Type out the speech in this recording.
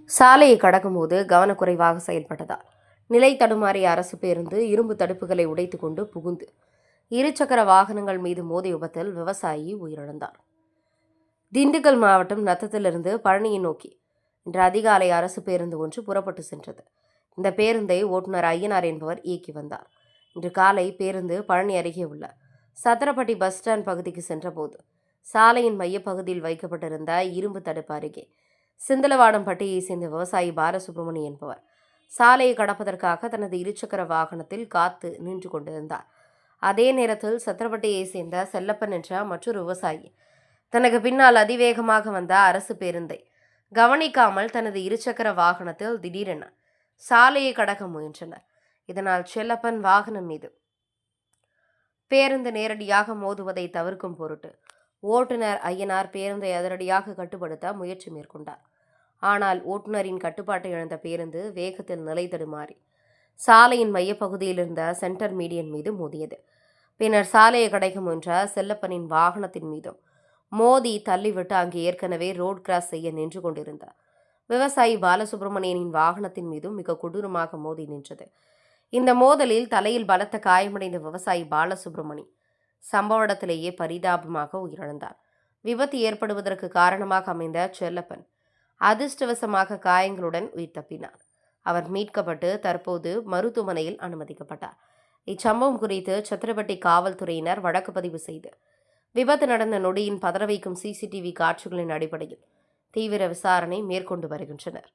சாலையை கடக்கும்போது கவனக்குறைவாக செயல்பட்டதால் நிலை தடுமாறிய அரசு பேருந்து இரும்பு தடுப்புகளை உடைத்துக் கொண்டு புகுந்து இருசக்கர வாகனங்கள் மீது மோதிய விபத்தில் விவசாயி உயிரிழந்தார். திண்டுக்கல் மாவட்டம் நத்தத்திலிருந்து பழனியை நோக்கி இன்று அதிகாலை அரசு பேருந்து ஒன்று புறப்பட்டு சென்றது. இந்த பேருந்தை ஓட்டுநர் ஐயனார் என்பவர் இயக்கி வந்தார். இன்று காலை பேருந்து பழனி அருகே உள்ள சத்திரப்பட்டி பஸ் ஸ்டாண்ட் பகுதிக்கு சென்றபோது சாலையின் மையப்பகுதியில் வைக்கப்பட்டிருந்த இரும்பு தடுப்பு அருகே சிந்தலவாடம்பட்டியை சேர்ந்த விவசாயி பாலசுப்ரமணி என்பவர் சாலையை கடப்பதற்காக தனது இருசக்கர வாகனத்தில் காத்து நின்று கொண்டிருந்தார். அதே நேரத்தில் சத்திரப்பட்டியை சேர்ந்த செல்லப்பன் என்ற மற்றொரு விவசாயி தனக்கு பின்னால் அதிவேகமாக வந்த அரசு பேருந்தை கவனிக்காமல் தனது இருசக்கர வாகனத்தில் திடீரென சாலையை கடக்க முயன்றனர். இதனால் செல்லப்பன் வாகனம் மீது பேருந்து நேரடியாக மோதுவதை தவிர்க்கும் பொருட்டு ஓட்டுநர் ஐயனார் பேருந்தை அதிரடியாக கட்டுப்படுத்த முயற்சி மேற்கொண்டார். ஆனால் ஓட்டுநரின் கட்டுப்பாட்டை இழந்த பேருந்து வேகத்தில் நிலை தடுமாறி சாலையின் மையப்பகுதியில் இருந்த சென்டர் மீடியன் மீது மோதியது. பின்னர் சாலையை கடைக்க முயன்ற செல்லப்பனின் வாகனத்தின் மீதும் மோதி தள்ளிவிட்டு அங்கு ஏற்கனவே ரோட் கிராஸ் செய்ய நின்று கொண்டிருந்த விவசாயி பாலசுப்ரமணியனின் வாகனத்தின் மீதும் மிக கொடூரமாக மோதி நின்றது. இந்த மோதலில் தலையில் பலத்த காயமடைந்த விவசாயி பாலசுப்ரமணி சம்பவ இடத்திலேயே பரிதாபமாக உயிரிழந்தார். விபத்து ஏற்படுவதற்கு காரணமாக அமைந்த செல்லப்பன் அதிர்ஷ்டவசமாக காயங்களுடன் உயிர் தப்பினார். அவர் மீட்கப்பட்டு தற்போது மருத்துவமனையில் அனுமதிக்கப்பட்டார். இச்சம்பவம் குறித்து சத்திரப்பட்டி காவல்துறையினர் வழக்கு பதிவு செய்து விபத்து நடந்த நொடியின் பதற வைக்கும் சிசிடிவி காட்சிகளின் அடிப்படையில் தீவிர விசாரணை மேற்கொண்டு வருகின்றனர்.